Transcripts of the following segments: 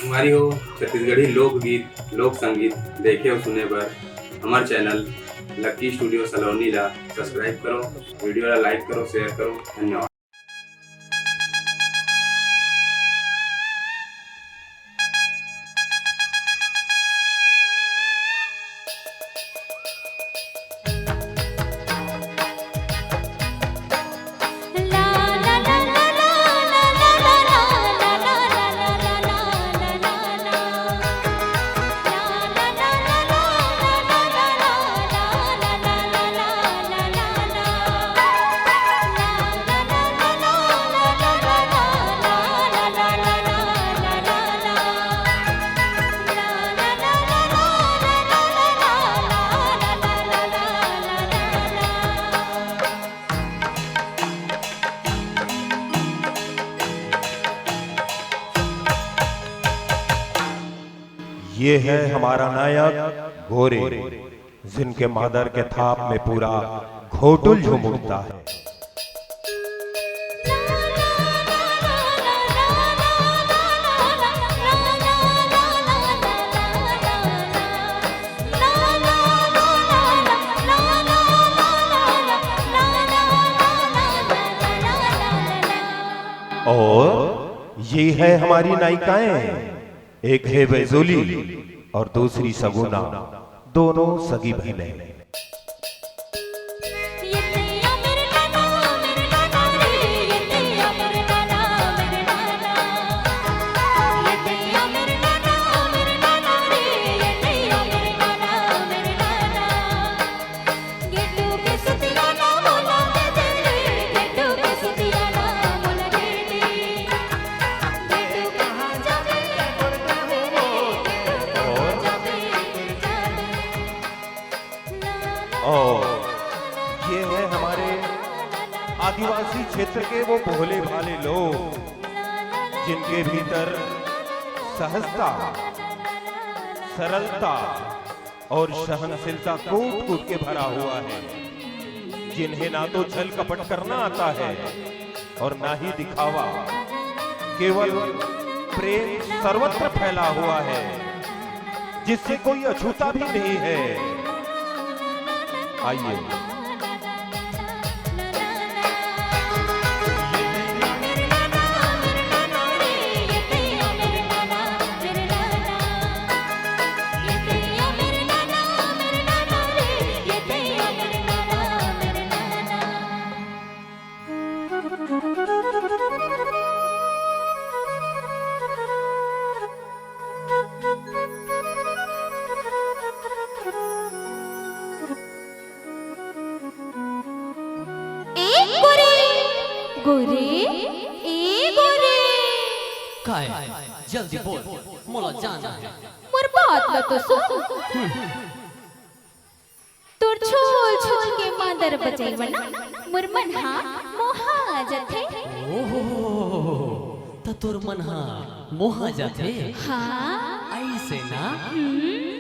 हमारी हो छत्तीसगढ़ी लोकगीत लोक संगीत देखे और सुने बर हमार चैनल लक्की स्टूडियो सलोनी ला सब्सक्राइब करो, वीडियो ला लाइक करो, शेयर करो। धन्यवाद। ये है हमारा नायक गोरे, जिनके मादर के थाप में पूरा घोटुल झूम उठता है। और ये है हमारी नायिकाएं, एक है बेजुली और दूसरी सगुना, दोनों सगी बहनें। और ये है हमारे आदिवासी क्षेत्र के वो भोले भाले लोग, जिनके भीतर सहजता, सरलता और सहनशीलता कूट कूट के भरा हुआ है, जिन्हें ना तो छल कपट करना आता है और ना ही दिखावा, केवल प्रेम सर्वत्र फैला हुआ है, जिससे कोई अछूता भी नहीं है। आइए गोरे ए गोरे काय जल्दी बोल, मोला जाना है। मोर बात ला तो सुन। तोर छोल छोल के मादर बचैबा ना, मोर मन हा मोहा जाथे। ओहो त तोर मन हा मोहा जाथे। हाँ ऐसे ना,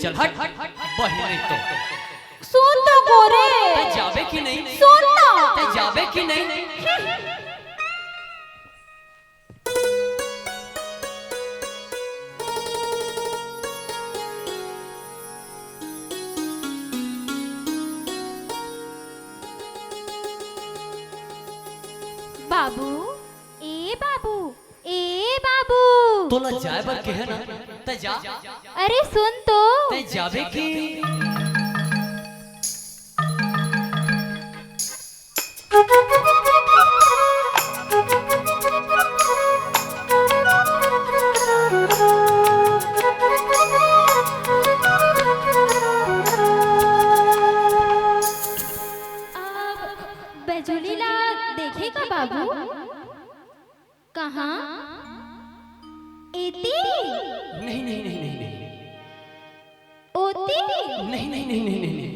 चल हट बहिनी तो सुन तो गोरे, ते जाबे कि नहीं? सुन ना, ते जाबे कि नहीं? बाबू ए बाबू ए बाबू, तोला जाए बर के है ना, ते जा। अरे सुन तो, ते जाबे कि बेजुली ला देखेगा बाबू? कहाँ? एती? नहीं नहीं नहीं नहीं नहीं ओती? नहीं नहीं नहीं नहीं नहीं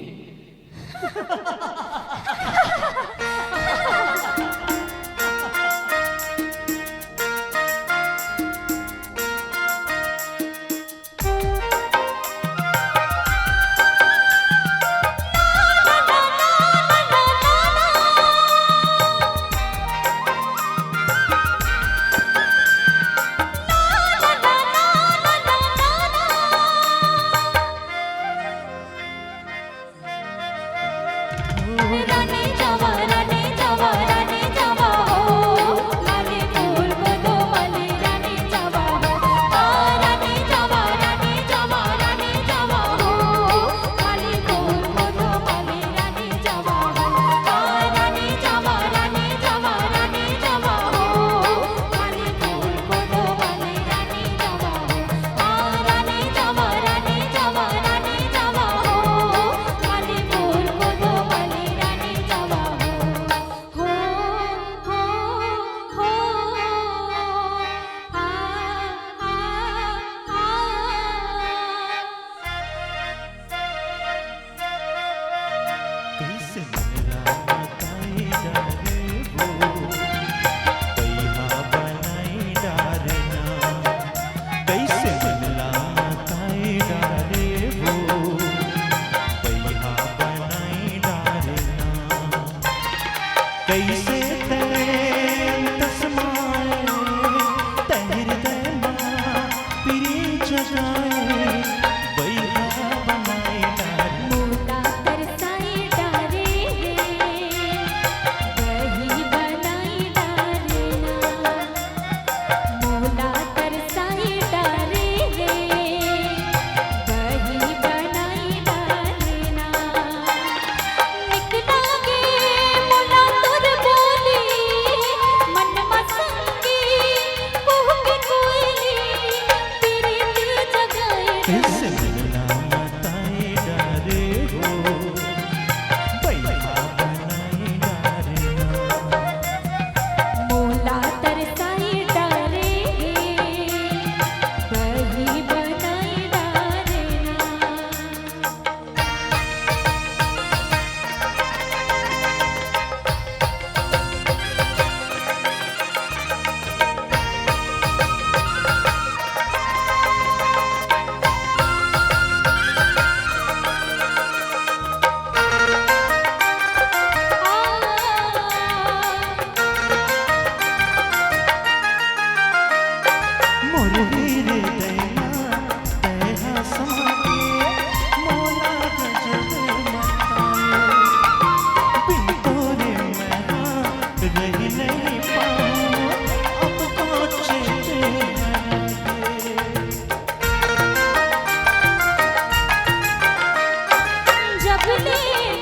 कैसे तस्माए तहिर देना पिरी जगाए बैया बनाए डार मोला तरसाए डारे वही बनाई डारना मोला तरसाए डारे वही बनाई डारना निकला गे मोला तुर बोली मन मसंगी कुह के कोयली तेरे दिल जगाए कैसे मिलना मताए डारे हो बैया बनाए डारे मोला तरसाए डारे वही बनाई डारना मोरही रे दैना दया समाके मोला गजब मताए बिन तोरे मैं रह नहीं पाऊं अब पहुँचे जब ले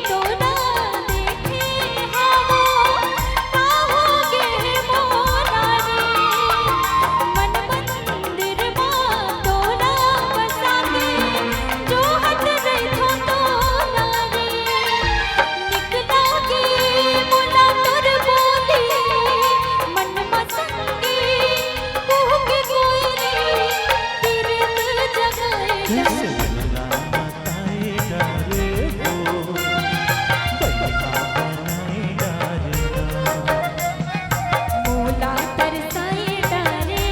तो ना देखे हावो काहोगे मोरा रे मन मंदिर मां तो ना बसाके जो हट गई थो तो ना रे निकला के मोला तुर बोली मन मसंगी कुह के कोयली तेरे दिल जगाए कैसे मिलना मताए डारे हो बैया बनाए डारे मोला तरसाए डारे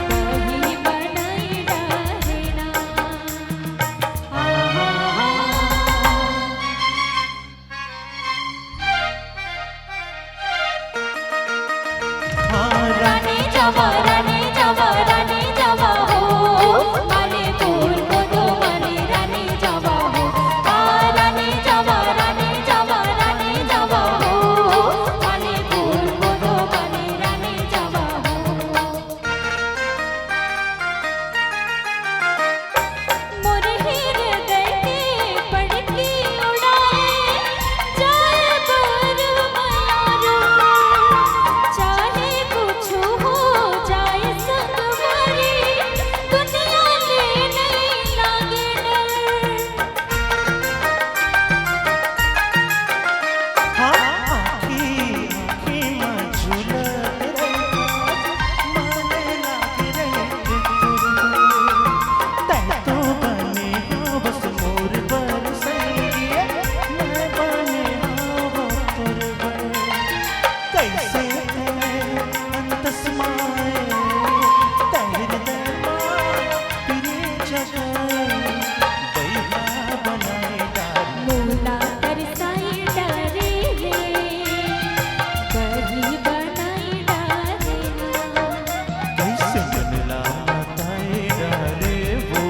वही बनाई डारना रानी जावा हो माने फूल को तो माने रानी जावा हो रानी जावा हो माने फूल को तो माने रानी जावा हो मोर हृदय के पड़की उड़ाए जाए पर मयारू चाहे कुछ हो जाए संगवारी दुनिया ले नहीं लागे डर आखी में झूलत माने लागे रे तै तो बने हो बस मोर बर संगिए मैं बने हो तोर बर कैसे अंतस्माए तहिर देना पिरी जगाए बैया बनाए डार मोला तरसाए डारे वही बनाई डारना कैसे मिलना मताए डारे वो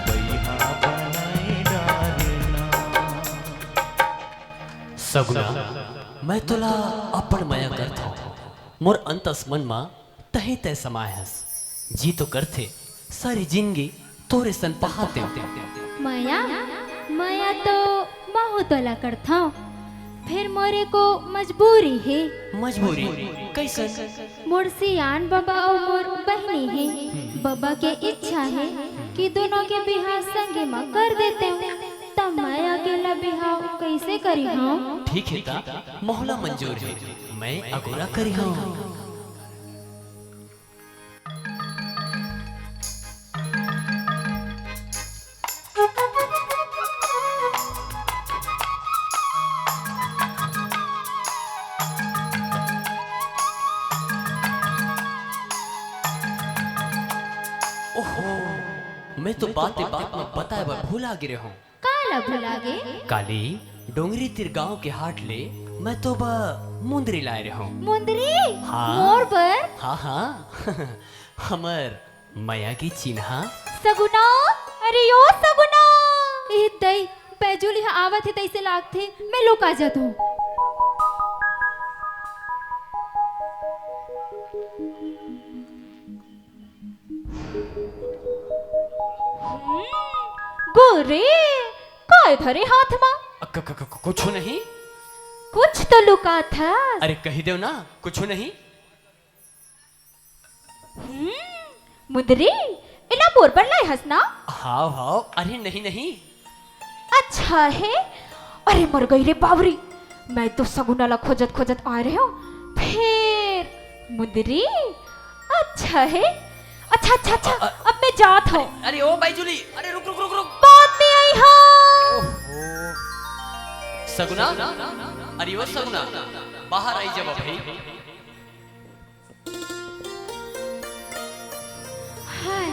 बैया बनाए डारेना सगुना मैं तुला अपन माया करता हूँ मोर अंतस मन मा तहे तय समाय हस जी तो करथे सारी जिंदगी तोरे सन पहाते माया माया तो बहुत वाला करता हूँ फिर मोरे को मजबूरी है मजबूरी कैसे मोर सियान बाबा और मोर बहनी है बाबा के इच्छा है कि दोनों के बिहार संगे में कर देते हूँ तब मैं अकेला बिहाव कैसे करी हूँ ठीक है ता मोहला मंजूर है मैं अगोरा करी हूँ ओहो मैं तो बात में बताए भूला गिरे हूँ काला भुला गे काली डोंगरी तिर गांव के हाट ले मैं तो बा मुंदरी लाए रहा हूँ। मुंदरी हाँ। मोर पर हाँ हाँ हमर माया की चिन्हा। सगुना, अरे यो सगुना, ए दई बैजुली आवत है तैसे लागथे मैं लुका जात हूँ। गोरे काय धरे हाथ मा? कुछ नहीं, कुछ तो लुका था। अरे कही दो ना कुछ नहीं। मुंदरी इला मोर पर लाई हंसना। हाँ हाँ, अरे नहीं नहीं। अच्छा है, अरे मर गई रे बावरी, मैं तो सगुना ला खोजत खोजत आ रहे हो फिर। मुंदरी अच्छा है, अच्छा अच्छा अच्छा, अब मैं जात हूँ। अरे ओ बैजुली, अरे रुक रुक रुक रुक, बात में आई हाँ। सगुना, अरे वो सगुना बाहर आई जब भाई। हाय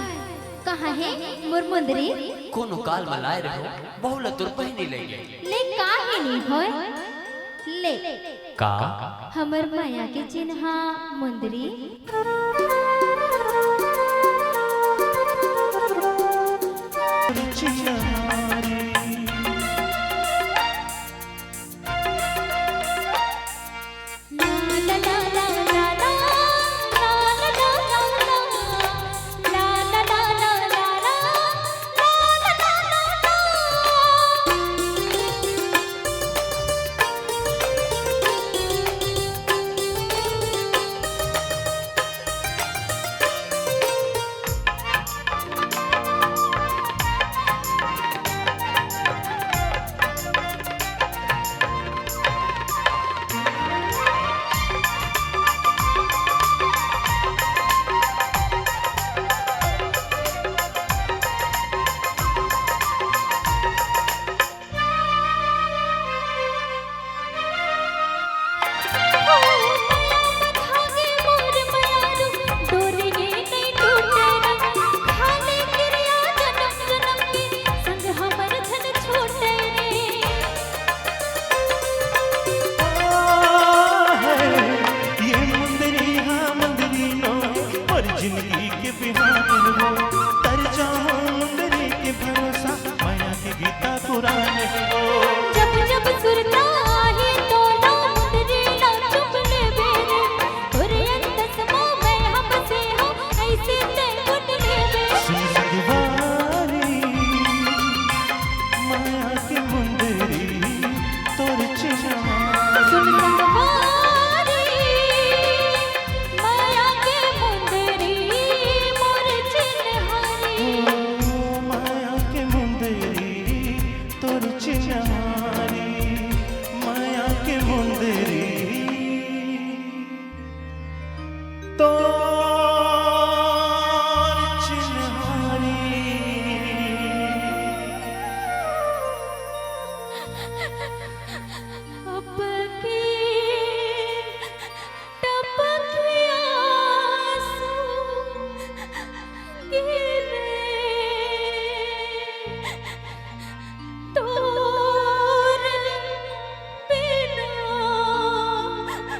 कहाँ है मोर मुंदरी? कोनो काल में लाए रहो, बहुला तुर पहनी ले गई। ले काहे नहीं होय? ले का हमर माया के चिन्हा मुंदरी। जब जब सुरता आहे तो ना मुंदरी ना चुप ले बेरे, तोरे अंतसमो में हम से हो ऐसे ते गुट ले बेरे। सुनसगवारी माया के मुंदरी तोर चिन्हा। सुनसगवारी माया के मुंदरी मोर चिन्हारी। माया के मुंदरी तोर चिन्हारी, माया के मुंदरी तोर चिन्हारी। अपकी टपकी आंसू गिरे तोर बिना हाथ के मुंदरी ले जा चिन्हारे।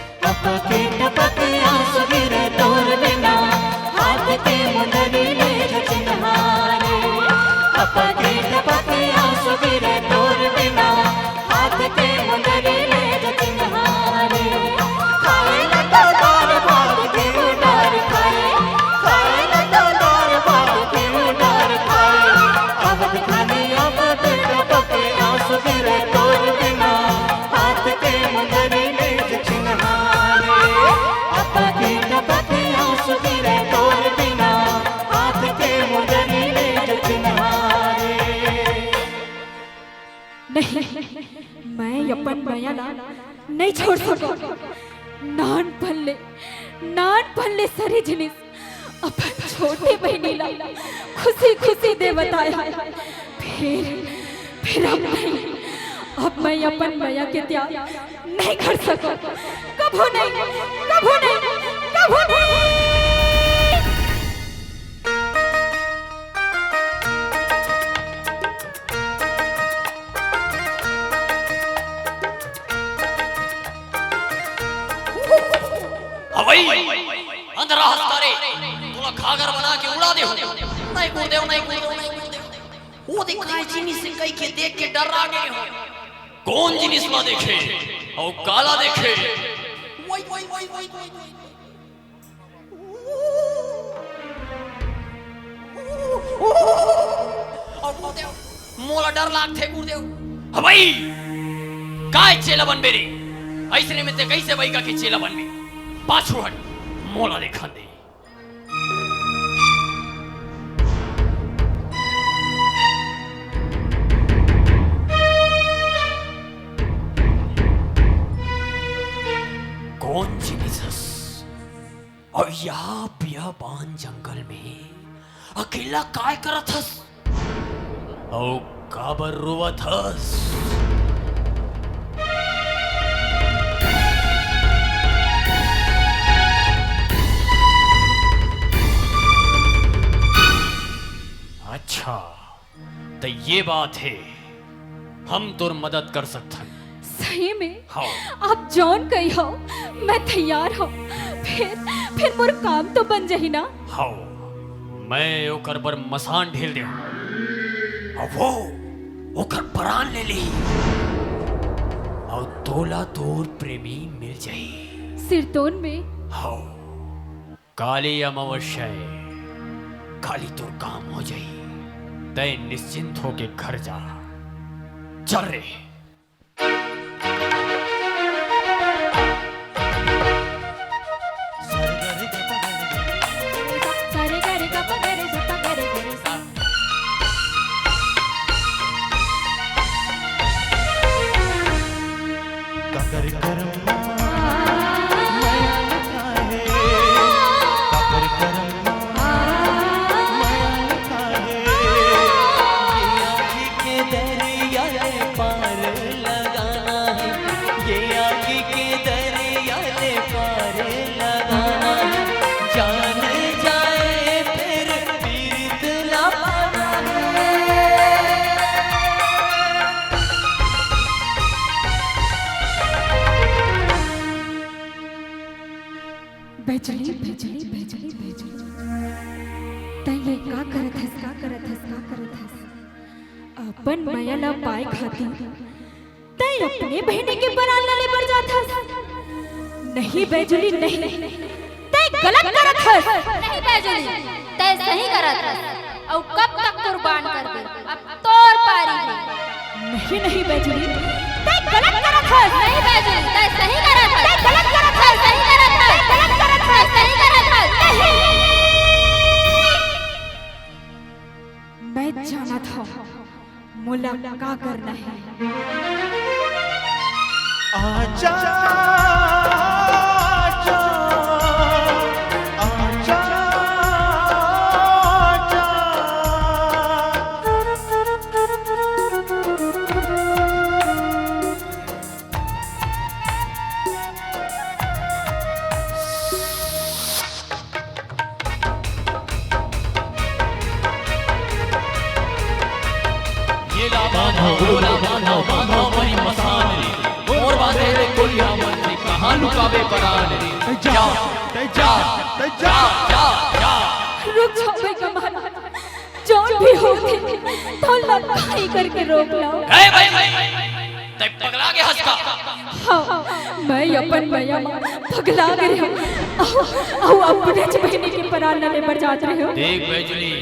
टपके टपके आंसू गिरे तोर बिना, हाथ के मुंदरी ले जा चिन्हारे। टपके टपके आंसू गिरे तोर बिना, हाथ के मुंदरी ले जा चिन्हारे। खाए न तो दार भात के उडार खाए, खाए न तो दार भात के उडार खाए। अवध खाने अवध टपके आंसू गिरे तोर बिना, हाथ के मुंदरी ले जा चिन्हारे। टपके टपके आंसू गिरे तोर बिना, हाथ के मुंदरी ले जा चिन्हारे। नहीं, मैं अपन माया ला नहीं छोड़ सको। नान पल्ले सारी जिनिस अपन छोटे बहनी ला खुशी खुशी दे बताया, फिर अब नहीं, अब मैं अपन मैया के त्याग नहीं कर सकूं, कभू नहीं, कभू नहीं, कभू नहीं। हवाई अंदर हस्तारे तुला खागर बना के उड़ा दे। नहीं गुरुदेव, नहीं गुरुदेव, नहीं गुरुदेव। वो दिखाए जिनिस से कई के देख के डर आ गए हो। कौन जिनिस ला देखे और काला देखे। वही वही वही वही और गुरुदेव मोला डर लागथे गुरुदेव। हवाई काय चेला बन बेरे ऐसने में ते कैसे वही के चेला बन बे। पाछू हट मोला देखा दे। कौन जिनिस और यहाँ बियाबान जंगल में अकेला काय करत हस और काबर रोवत हस। अच्छा तो ये बात है, हम तो मदद कर सकते हैं। सही में हाँ। आप जॉन कही हो मैं तैयार हूँ। फिर मोर काम तो बन जाही ना। हाँ मैं ओकर पर मसान ढेल दे और वो ओकर प्राण ले ली और तोला तोर प्रेमी मिल जाई सिरतोन में। हाँ काली अमावस्या खाली तोर काम हो जाई। तय निश्चिंत होके घर जा। चल रे। बेचली बेचली बेचली बेचली तय का करत हस, का करत हस, का करत हस। अपन माया ला पाए खाती तय अपने बहने के बरान ले बढ़ जात हस। नहीं बेचली नहीं, तय गलत करत हस। नहीं बेचली तय सही करत हस और कब तक कुर्बान कर दे। अब तोर पारी है। नहीं नहीं बेचली तय गलत करत हस। नहीं बेचली तय सही करत हस। तय गलत करत हस, सही करत हस, गलत करत हस, सही करत हस। मैं जाना था मुला का करना है। आजा आजा आजा बांधो मरी मसान रे और बांधे रे कोलिया मन रे कहां लुकावे परान रे। जा जा जा जा जा रुक जाओ बेगम महाराज, जौन भी होते तो लड़ाई करके रोक लाओ। ए भाई तय पगला के हंसका। हाँ मैं अपन मैया पगला गए हूँ और अपने बहनी के परान ले बढ़ जाते हो। देख बैजुली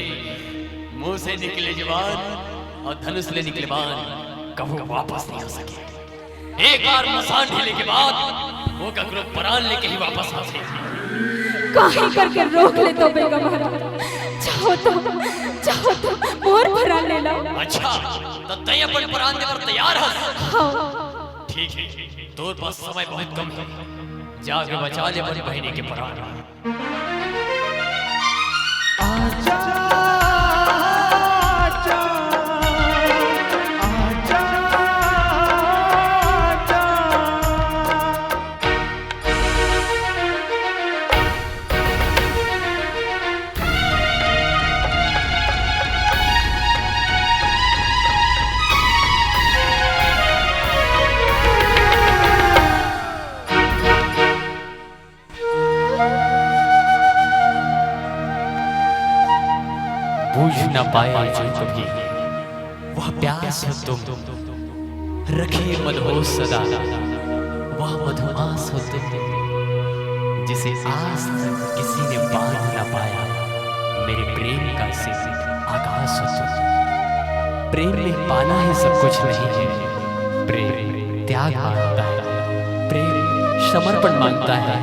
मुंह से निकले जवान और धनुष ले निकले बाण कभी वापस नहीं हो सके। एक बार मसान ढीले के बाद वो ककरो प्राण लेके ही वापस आ सके। काहे करके रोक ले तो बेगम महाराज, चाहो तो मोर प्राण ले लो। अच्छा तो तय अपन प्राण दे पर तैयार है। हाँ ठीक है तोर पास समय बहुत कम है, जाके बचा ले अपनी बहनी के प्राण। आजा आजा आजा बूझ न पाए जो कभी, वह प्यास हो तुम रखे मदहोश सदा, वह मधुमास हो तुम जिसे आज तक किसी ने बांध न पाया। मेरे प्रेम का सिर आकाश हो तुम। प्रेम में पाना ही सब कुछ नहीं है, प्रेम त्याग मांगता है, प्रेम समर्पण मांगता है,